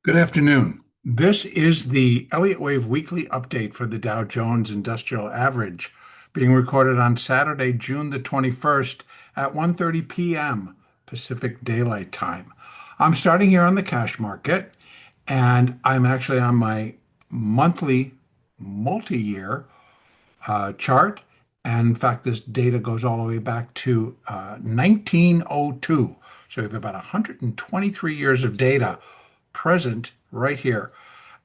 Good afternoon. This is the Elliott Wave weekly update for the Dow Jones Industrial Average, being recorded on Saturday, June the 21st at 1:30 p.m. Pacific Daylight Time. I'm starting here on the cash market, and I'm actually on my monthly multi-year chart. And in fact, this data goes all the way back to 1902. So we have about 123 years of data present right here.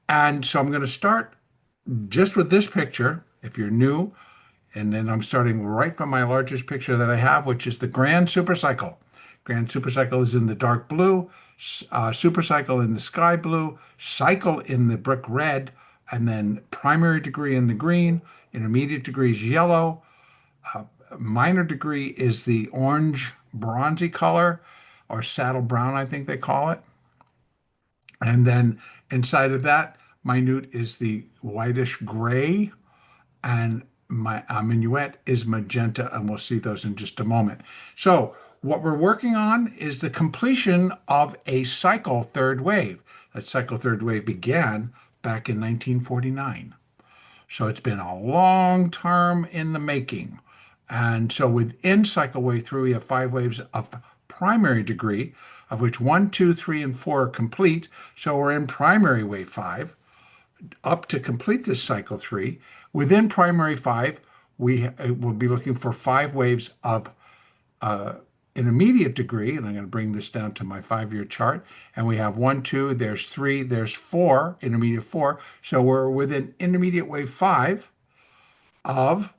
And so I'm going to start just with this picture, if you're new, and then I'm starting right from my largest picture that I have, which is the Grand Supercycle. Grand Supercycle is in the dark blue, Supercycle in the sky blue, Cycle in the brick red, and then primary degree in the green, intermediate degree is yellow, minor degree is the orange bronzy color, or saddle brown, I think they call it. And then inside of that, minute is the whitish gray, and my minuet is magenta, and we'll see those in just a moment. So what we're working on is the completion of a cycle third wave. That cycle third wave began back in 1949. So it's been a long term in the making. And so within cycle wave three, we have five waves of primary degree, of which one, two, three, and four are complete. So we're in primary wave five. Up to complete this cycle three, within primary five, we will be looking for five waves of intermediate degree, and I'm going to bring this down to my 5-year chart. And we have one, two, there's three, there's four, intermediate four. So we're within intermediate wave five of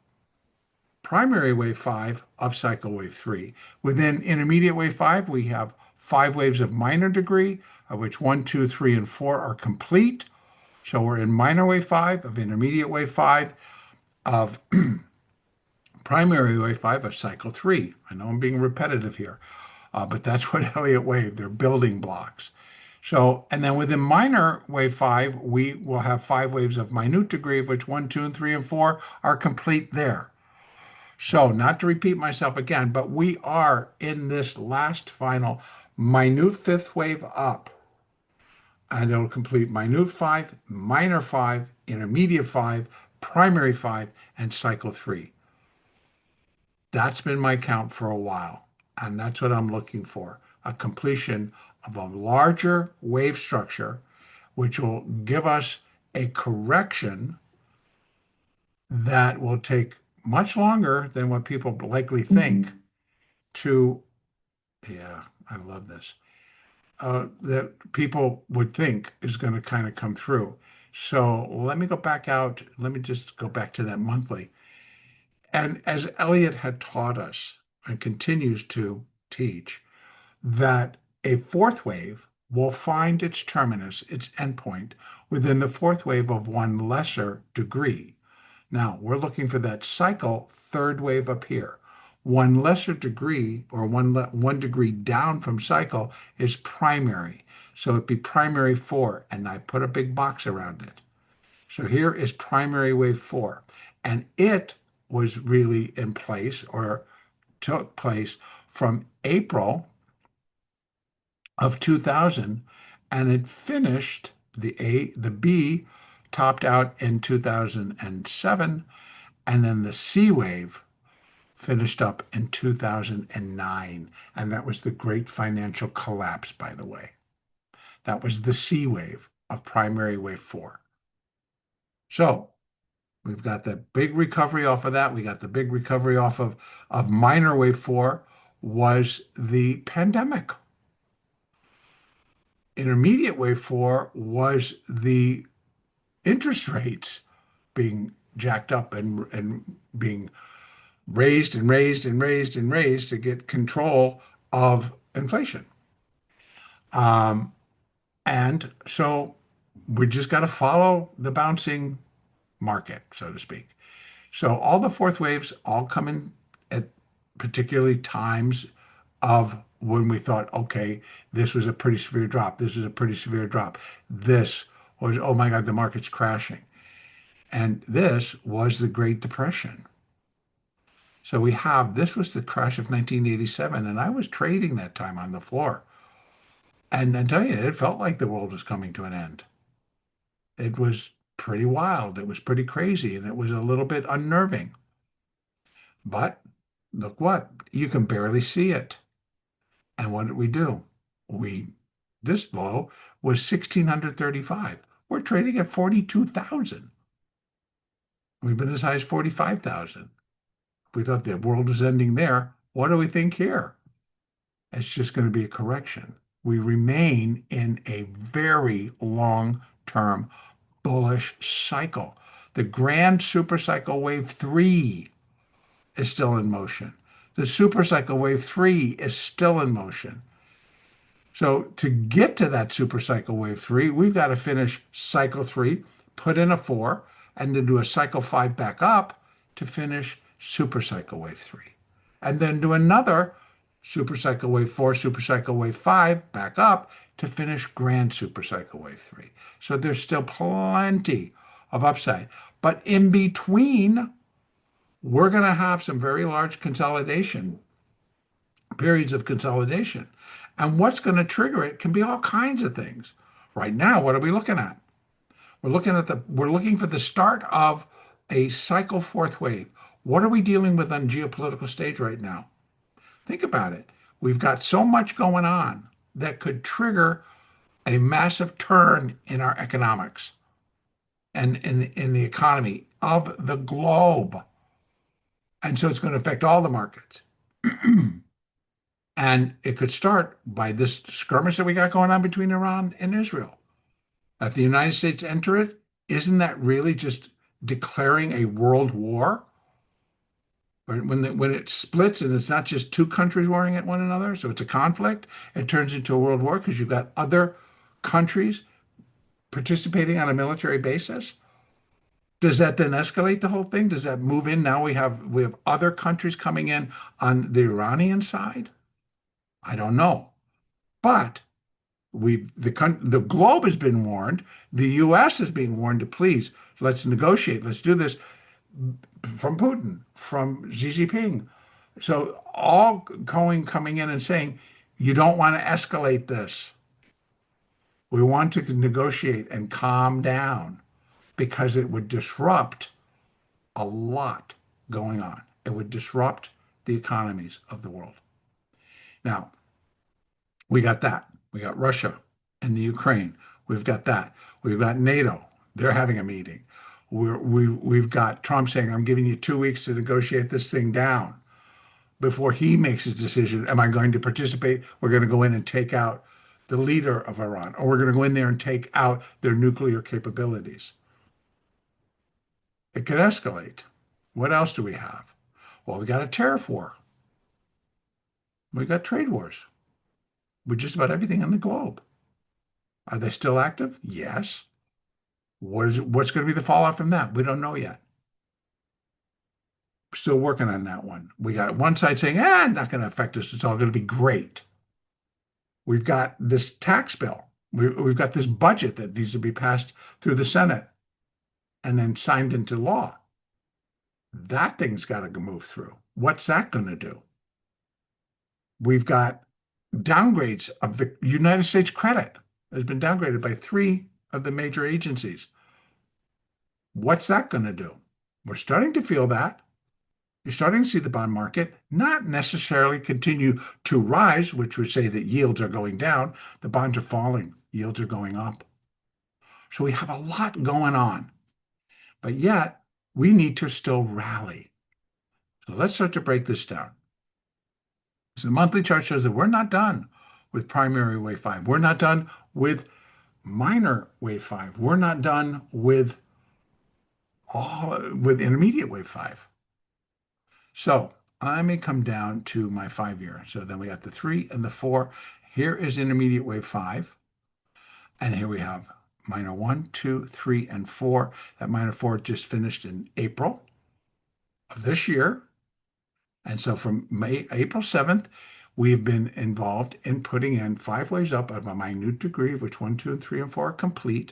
primary wave five of cycle wave three. Within intermediate wave five, we have five waves of minor degree, of which one, two, three, and four are complete. So we're in minor wave five of intermediate wave five of primary wave five of cycle three. I know I'm being repetitive here, but that's what Elliott wave, they're building blocks. So, and then within minor wave five, we will have five waves of minute degree, of which one, two, and three, and four are complete there. So, not to repeat myself again, but we are in this last final minute fifth wave up, and it'll complete minute five, minor five, intermediate five, primary five, and cycle three. That's been my count for a while, and that's what I'm looking for, a completion of a larger wave structure, which will give us a correction that will take much longer than what people likely think to, yeah, I love this, that people would think is going to kind of come through. So let me go back out. Let me just go back to that monthly. And as Elliott had taught us and continues to teach, that a fourth wave will find its terminus, its endpoint, within the fourth wave of one lesser degree. Now, we're looking for that cycle third wave up here. One lesser degree, or one degree down from cycle, is primary. So it'd be primary four, and I put a big box around it. So here is primary wave four, and it was really in place, or took place, from April of 2000, and it finished, the B topped out in 2007, and then the C wave finished up in 2009. And that was the great financial collapse, by the way. That was the C wave of primary wave four. So we've got the big recovery off of that. We got the big recovery off of minor wave four was the pandemic. Intermediate wave four was the interest rates being jacked up and being raised and raised and raised and raised to get control of inflation. Um, and so we just got to follow the bouncing market, so to speak. So all the fourth waves all come in at particularly times of when we thought, okay, this was a pretty severe drop. This was a pretty severe drop. This was, oh my God, the market's crashing. And this was the Great Depression. So we have, this was the crash of 1987, and I was trading that time on the floor. And I tell you, it felt like the world was coming to an end. It was pretty wild. It was pretty crazy, and it was a little bit unnerving. But look what, you can barely see it. And what did we do? We, this low was 1,635. We're trading at 42,000. We've been as high as 45,000. If we thought the world was ending there, what do we think here? It's just going to be a correction. We remain in a very long-term bullish cycle. The grand super cycle wave 3 is still in motion. The super cycle wave 3 is still in motion. So to get to that super cycle wave 3, we've got to finish cycle 3, put in a 4, and then do a cycle 5 back up to finish super cycle wave 3. And then do another super cycle wave 4, super cycle wave 5 back up to finish grand super cycle wave 3. So there's still plenty of upside. But in between, we're going to have some very large consolidation, periods of consolidation. And what's going to trigger it can be all kinds of things. Right now, what are we looking at? We're looking for the start of a cycle fourth wave. What are we dealing with on geopolitical stage right now? Think about it. We've got so much going on that could trigger a massive turn in our economics and in the economy of the globe. And so it's going to affect all the markets. And it could start by this skirmish that we got going on between Iran and Israel. If the United States enter it, isn't that really just declaring a world war? Right? When it splits and it's not just two countries warring at one another, so it's a conflict, it turns into a world war because you've got other countries participating on a military basis. Does that then escalate the whole thing? Does that move in? Now we have other countries coming in on the Iranian side? I don't know. But the globe has been warned. The U.S. is being warned to please, let's negotiate. Let's do this from Putin, from Xi Jinping. So all coming in and saying, you don't want to escalate this. We want to negotiate and calm down because it would disrupt a lot going on. It would disrupt the economies of the world. Now, we got that. We got Russia and the Ukraine. We've got that. We've got NATO. They're having a meeting. We've got Trump saying, I'm giving you 2 weeks to negotiate this thing down before he makes his decision. Am I going to participate? We're going to go in and take out the leader of Iran, or we're going to go in there and take out their nuclear capabilities. It could escalate. What else do we have? Well, we got a tariff war. We got trade wars with just about everything on the globe. Are they still active? Yes. What's going to be the fallout from that? We don't know yet. Still working on that one. We got one side saying, not going to affect us. It's all going to be great. We've got this tax bill. We've got this budget that needs to be passed through the Senate and then signed into law. That thing's got to move through. What's that going to do? We've got downgrades of the United States credit. Has been downgraded by 3 of the major agencies. What's that going to do? We're starting to feel that. You're starting to see the bond market not necessarily continue to rise, which would say that yields are going down. The bonds are falling. Yields are going up. So we have a lot going on. But yet, we need to still rally. So let's start to break this down. So the monthly chart shows that we're not done with primary wave 5. We're not done with minor wave 5. We're not done with intermediate wave 5. So I may come down to my 5-year. So then we got the 3 and the 4. Here is intermediate wave 5. And here we have minor 1, 2, 3, and 4. That minor 4 just finished in April of this year. And so from April 7th, we've been involved in putting in 5 waves up of a minute degree, of which 1, 2, and 3, and 4 are complete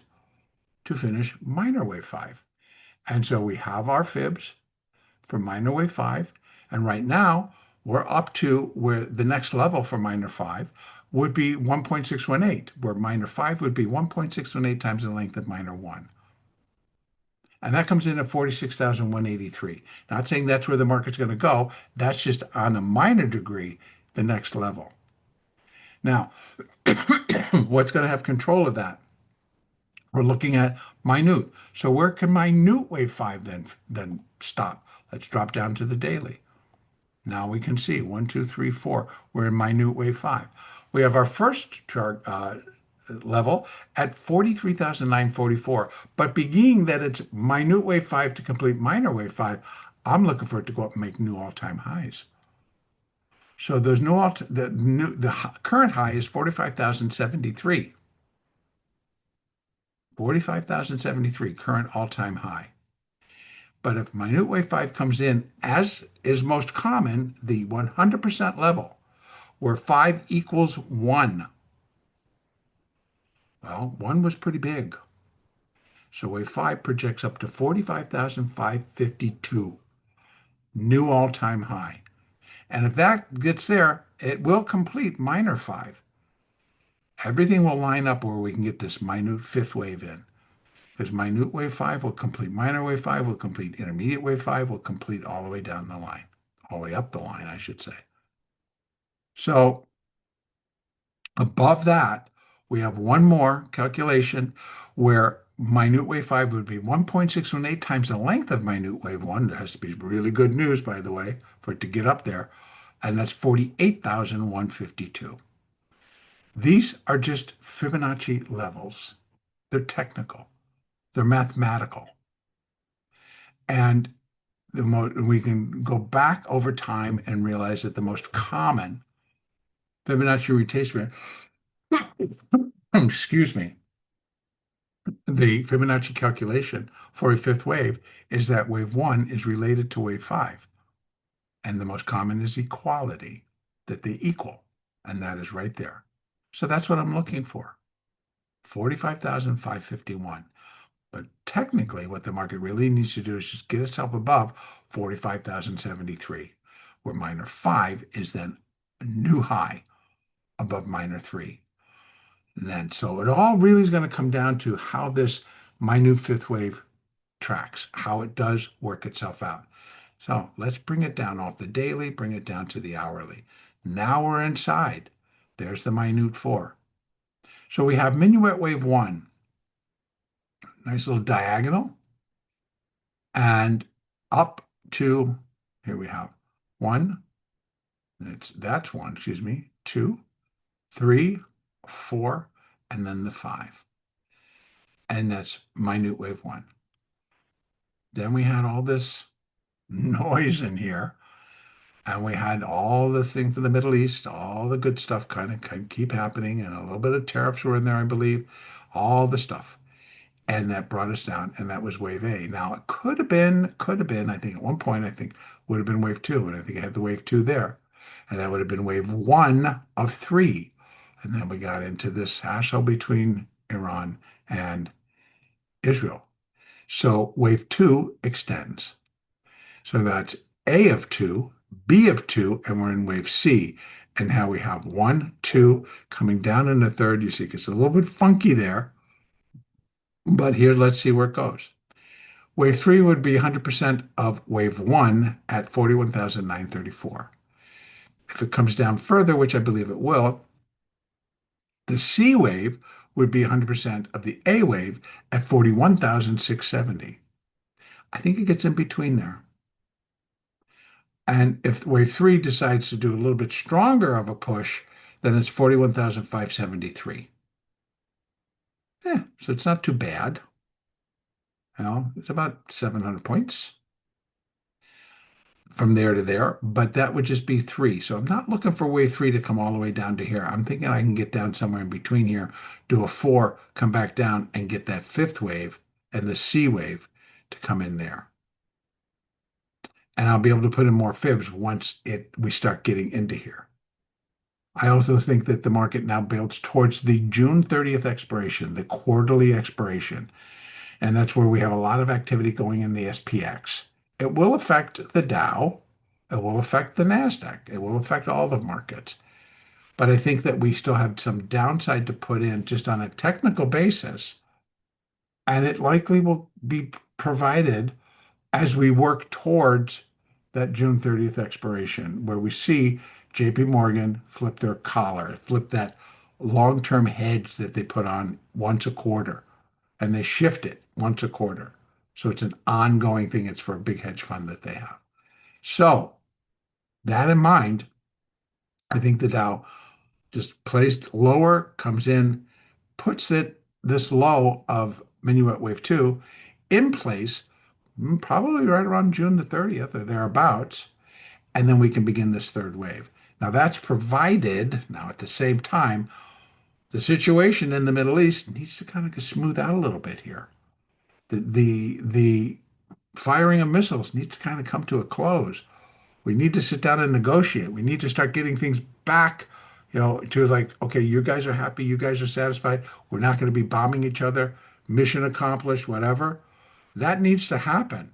to finish minor wave 5. And so we have our fibs for minor wave 5. And right now, We're up to where the next level for minor 5 would be 1.618, where minor 5 would be 1.618 times the length of minor 1. And that comes in at 46,183. Not saying that's where the market's going to go. That's just on a minor degree, the next level. Now, what's going to have control of that? We're looking at minute. So where can minute wave 5 then stop? Let's drop down to the daily. Now we can see 1, 2, 3, 4. We're in minute wave 5. We have our first chart level at 43,944. But being that it's minute wave 5 to complete minor wave 5, I'm looking for it to go up and make new all-time highs. So there's no the current high is 45,073. 45,073 current all-time high. But if minute wave 5 comes in, as is most common, the 100% level, where 5 equals 1. Well, 1 was pretty big. So wave 5 projects up to 45,552, new all-time high. And if that gets there, it will complete minor 5. Everything will line up where we can get this minute fifth wave in. Because minute wave 5 will complete minor wave 5, will complete intermediate wave 5, will complete all the way down the line, all the way up the line, I should say. So above that, we have one more calculation where minute wave 5 would be 1.618 times the length of minute wave 1. That has to be really good news, by the way, for it to get up there. And that's 48,152. These are just Fibonacci levels. They're technical. They're mathematical. And we can go back over time and realize that the most common Fibonacci retracement, excuse me, the Fibonacci calculation for a fifth wave is that wave 1 is related to wave 5. And the most common is equality, that they equal. And that is right there. So that's what I'm looking for, 45,551. But technically, what the market really needs to do is just get itself above 45,073, where minor 5 is then a new high above minor 3. Then, so it all really is going to come down to how this minute fifth wave tracks, how it does work itself out. So let's bring it down off the daily, bring it down to the hourly. Now we're inside. There's the minute 4. So we have minuet wave 1. Nice little diagonal, and up to, here we have 1, that's 1, excuse me, 2, 3, 4, and then the 5. And that's minute wave 1. Then we had all this noise in here, and we had all the thing for the Middle East, all the good stuff kind of keep happening, and a little bit of tariffs were in there, I believe, all the stuff. And that brought us down, and that was wave A. Now, it could have been, I think at one point, would have been wave 2, and I think I had the wave 2 there. And that would have been wave 1 of 3. And then we got into this hassle between Iran and Israel. So wave 2 extends. So that's A of 2, B of 2, and we're in wave C. And now we have 1, 2 coming down in the third. You see, it's a little bit funky there. But here, let's see where it goes. Wave 3 would be 100% of wave 1 at 41,934. If it comes down further, which I believe it will, the C wave would be 100% of the A wave at 41,670. I think it gets in between there. And if wave 3 decides to do a little bit stronger of a push, then it's 41,573. So it's not too bad. It's about 700 points from there to there, but that would just be 3. So I'm not looking for wave 3 to come all the way down to here. I'm thinking I can get down somewhere in between here, do a 4, come back down, and get that fifth wave and the C wave to come in there. And I'll be able to put in more fibs once we start getting into here. I also think that the market now builds towards the June 30th expiration, the quarterly expiration. And that's where we have a lot of activity going in the SPX. It will affect the Dow, It will affect the NASDAQ. It will affect all the markets. But I think that we still have some downside to put in just on a technical basis, and it likely will be provided as we work towards that June 30th expiration, where we see JP Morgan flip their collar, flip that long-term hedge that they put on once a quarter, and they shift it once a quarter. So it's an ongoing thing. It's for a big hedge fund that they have. So that in mind, I think the Dow just placed lower, comes in, puts this low of Minuet Wave 2 in place, probably right around June the 30th or thereabouts, and then we can begin this third wave. Now that's provided, now at the same time, the situation in the Middle East needs to kind of smooth out a little bit here. The firing of missiles needs to kind of come to a close. We need to sit down and negotiate. We need to start getting things back, to like, okay, you guys are happy, you guys are satisfied. We're not going to be bombing each other. Mission accomplished, whatever. That needs to happen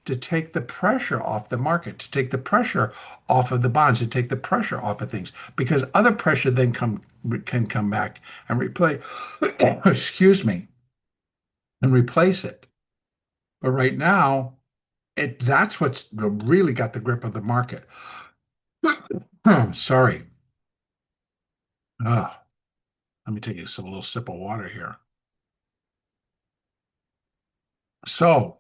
to take the pressure off the market, to take the pressure off of the bonds, to take the pressure off of things, because other pressure then can come back and replace, excuse me, and replace it. But right now, that's what's really got the grip of the market. Sorry. Ah, let me take a little sip of water here. So,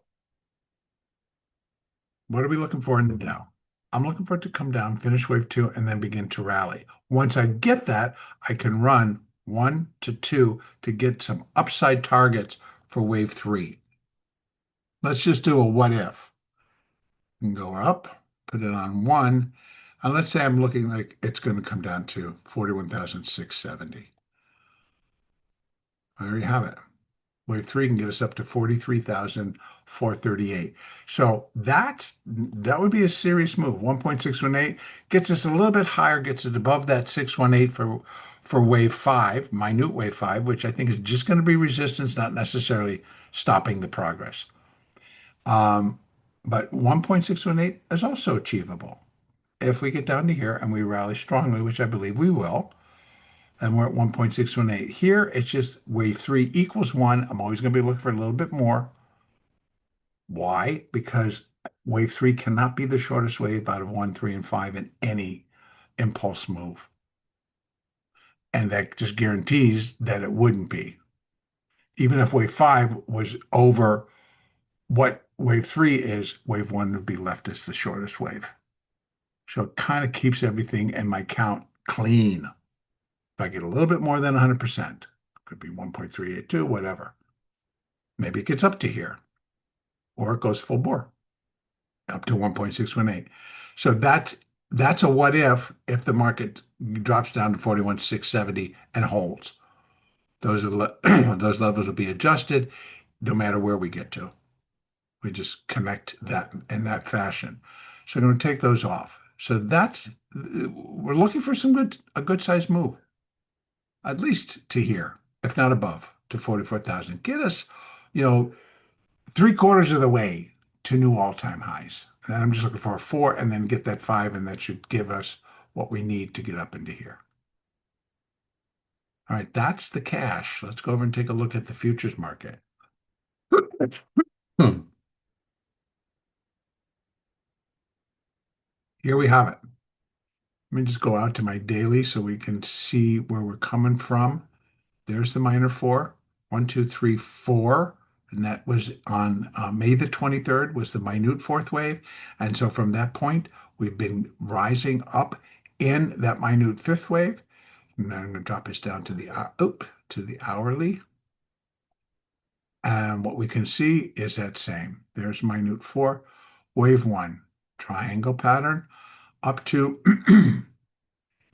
what are we looking for in the Dow? I'm looking for it to come down, finish wave two, and then begin to rally. Once I get that, I can run 1 to 2 to get some upside targets for wave three. Let's just do a what if. And go up, put it on one, and let's say I'm looking like it's going to come down to 41,670. There you have it. Wave three can get us up to 43,438. So that would be a serious move. 1.618 gets us a little bit higher, gets it above that 618 for wave five, minute wave five, which I think is just going to be resistance, not necessarily stopping the progress. But 1.618 is also achievable if we get down to here and we rally strongly, which I believe we will. And we're at 1.618. Here, it's just wave three equals one. I'm always going to be looking for a little bit more. Why? Because wave three cannot be the shortest wave out of 1, 3, and 5 in any impulse move. And that just guarantees that it wouldn't be. Even if wave five was over what wave three is, wave one would be left as the shortest wave. So it kind of keeps everything in my count clean. If I get a little bit more than 100%, could be 1.382, whatever. Maybe it gets up to here, or it goes full bore up to 1.618. So that's a what if the market drops down to 41,670 and holds. Those those levels will be adjusted no matter where we get to. We just connect that in that fashion. So I'm going to take those off. So we're looking for a good size move, at least to here, if not above, to 44,000. Get us, you know, three-quarters of the way to new all-time highs. And then I'm just looking for a four and then get that five, and that should give us what we need to get up into here. All right, that's the cash. Let's go over and take a look at the futures market. Hmm. Here we have it. Let me just go out to my daily so we can see where we're coming from. There's the minor four. 1, 2, 3, 4. And that was on May the 23rd was the minute fourth wave. And so from that point, we've been rising up in that minute fifth wave. And I'm going to drop this down to the hourly. And what we can see is that same. There's minute four, wave one, triangle pattern up to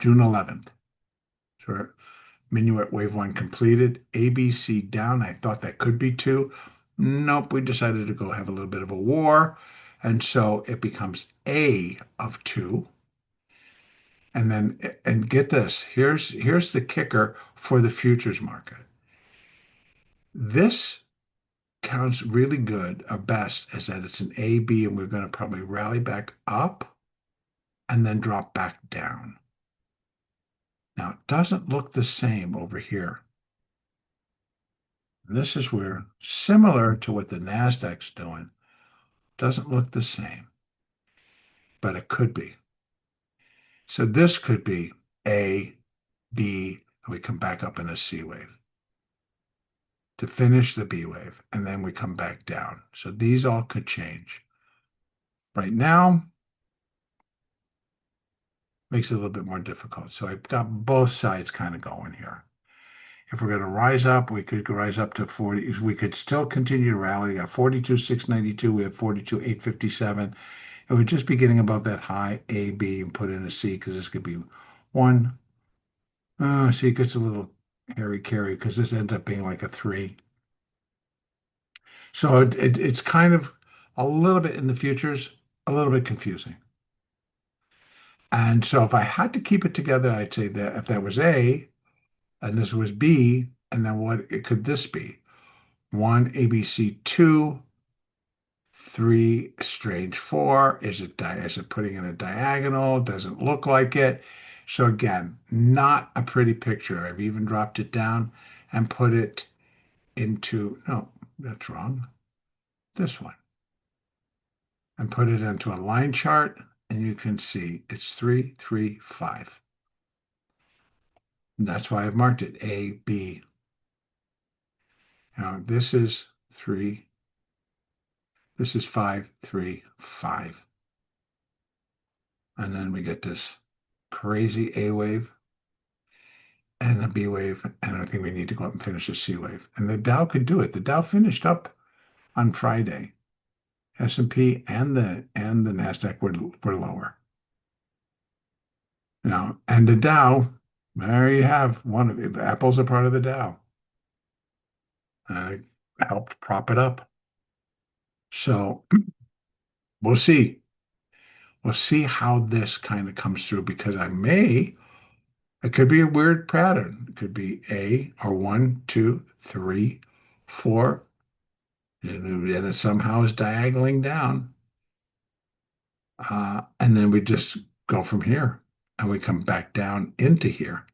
June 11th. So minuet wave one completed, ABC down. I thought that could be two. Nope, we decided to go have a little bit of a war. And so it becomes A of two. And then, and get this, here's the kicker for the futures market. This counts really good, or best, is that it's an A, B, and we're going to probably rally back up and then drop back down. Now, it doesn't look the same over here. This is where, similar to what the NASDAQ's doing, doesn't look the same, but it could be. So this could be A, B, and we come back up in a C wave to finish the B wave, and then we come back down. So these all could change. Right now, makes it a little bit more difficult. So I've got both sides kind of going here. If we're going to rise up, we could rise up to 40. We could still continue to rally. We got 42,692. We have 42,857. It would just be getting above that high A, B, and put in a C because this could be one. See, it gets a little hairy carry because this ends up being like a 3. So it's kind of a little bit in the futures, a little bit confusing. And so if I had to keep it together, I'd say that if that was A and this was B, and then what could this be? 1, ABC, 2, 3, strange 4. Is it putting in a diagonal? Doesn't look like it. So again, not a pretty picture. I've even dropped it down and put it into, no, that's wrong. This one. And put it into a line chart, and you can see it's 3, 3, 5. And that's why I've marked it A, B. Now this is 3. This is 5, 3, 5. And then we get this crazy A wave and a B wave. And I think we need to go up and finish a C wave. And the Dow could do it. The Dow finished up on Friday. S&P and the NASDAQ were lower. Now, and the Dow, there you have one of it. Apple's a part of the Dow. Helped prop it up. So we'll see. We'll see how this kind of comes through because it could be a weird pattern. It could be A or 1, 2, 3, 4, and it somehow is diagonaling down. And then we just go from here and we come back down into here.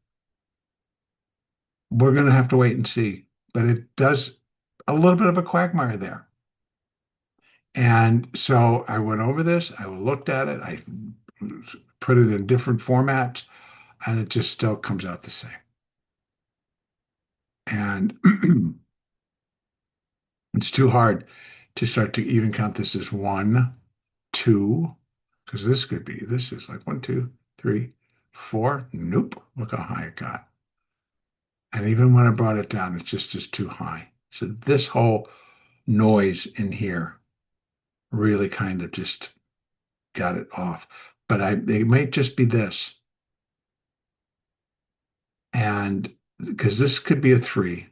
We're going to have to wait and see, but it does a little bit of a quagmire there. And so I went over this, I looked at it, I put it in different formats, and it just still comes out the same. And it's too hard to start to even count this as 1, 2, because this is like 1, 2, 3, 4. Nope. Look how high it got. And even when I brought it down, it's just too high. So this whole noise in here really kind of just got it off. But it might just be this. And because this could be a 3.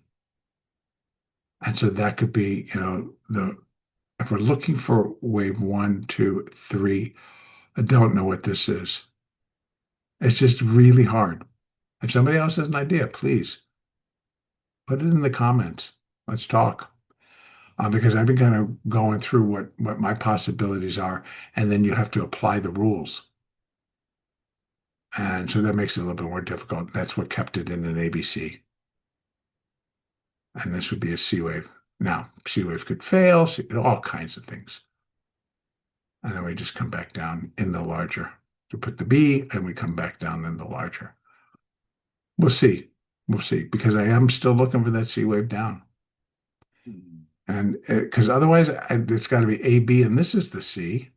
And so that could be, if we're looking for wave 1, 2, 3, I don't know what this is. It's just really hard. If somebody else has an idea, please put it in the comments. Let's talk. Because I've been kind of going through what my possibilities are, and then you have to apply the rules. And so that makes it a little bit more difficult. That's what kept it in an ABC. And this would be a C wave. Now, C wave could fail, all kinds of things. And then we just come back down in the larger. We put the B, and we come back down in the larger. We'll see. We'll see. Because I am still looking for that C wave down. And because otherwise, it's got to be A, B, and this is the C.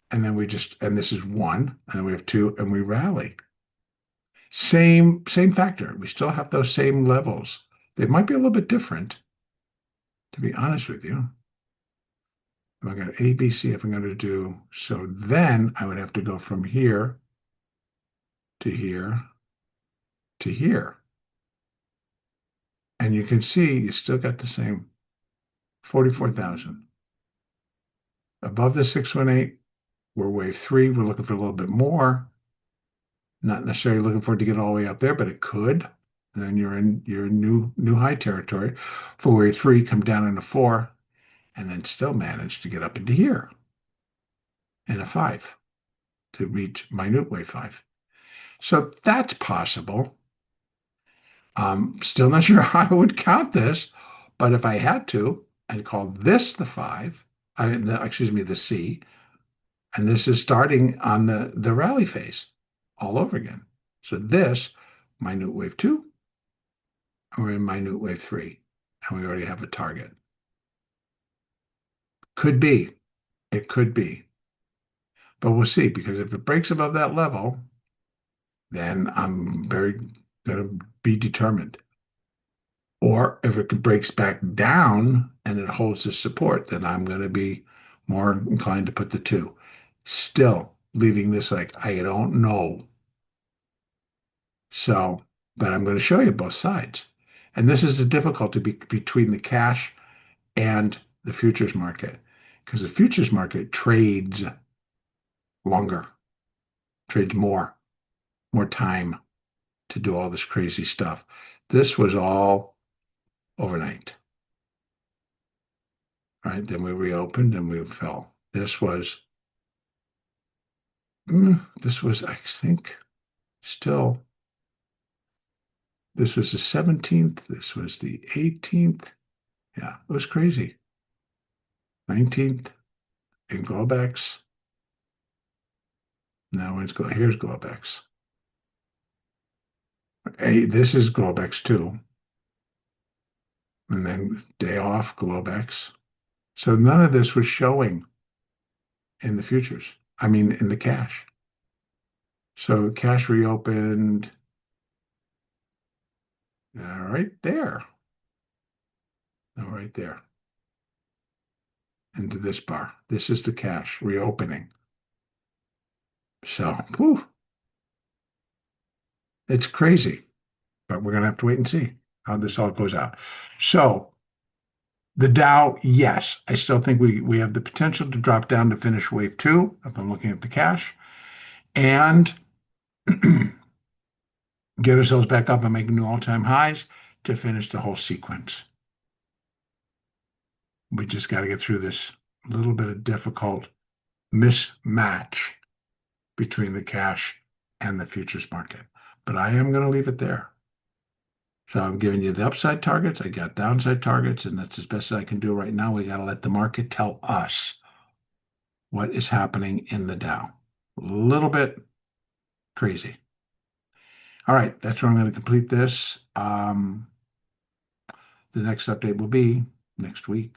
And then and this is 1, and then we have 2, and we rally. Same factor. We still have those same levels. They might be a little bit different, to be honest with you. If I got A, B, C, if I'm going to do, so then I would have to go from here to here to here. And you can see you still got the same 44,000. Above the 618, we're wave 3. We're looking for a little bit more. Not necessarily looking for it to get all the way up there, but it could. And then you're in your new high territory. For wave 3, come down into 4, and then still manage to get up into here. And a 5 to reach minute wave 5. So that's possible. Still not sure how I would count this, but if I had to, I'd call this the 5, excuse me, the C, and this is starting on the rally phase all over again. So this, minute wave 2, and we're in minute wave 3, and we already have a target. Could be. It could be. But we'll see, because if it breaks above that level, then I'm very going to be determined. Or if it breaks back down and it holds the support, then I'm going to be more inclined to put the 2. Still leaving this like, I don't know. So, but I'm going to show you both sides. And this is the difficulty between the cash and the futures market, because the futures market trades longer, trades more time to do all this crazy stuff. This was all overnight, right? Then we reopened and we fell. This was, I think, still, this was the 17th. This was the 18th. Yeah, it was crazy. 19th in Globex. Now here's Globex. Hey, this is Globex too. And then day off, Globex. So none of this was showing in the futures. I mean, in the cash. So cash reopened right there. Right there. Into this bar. This is the cash reopening. So, whew, it's crazy. But we're going to have to wait and see how this all goes out. So the Dow, yes, I still think we have the potential to drop down to finish wave 2, if I'm looking at the cash, and get ourselves back up and make new all-time highs to finish the whole sequence. We just got to get through this little bit of difficult mismatch between the cash and the futures market. But I am going to leave it there. So I'm giving you the upside targets. I got downside targets, and that's as best as I can do right now. We got to let the market tell us what is happening in the Dow. A little bit crazy. All right, that's where I'm going to complete this. The next update will be next week.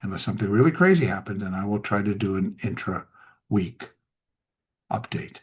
Unless something really crazy happens, and I will try to do an intra-week update.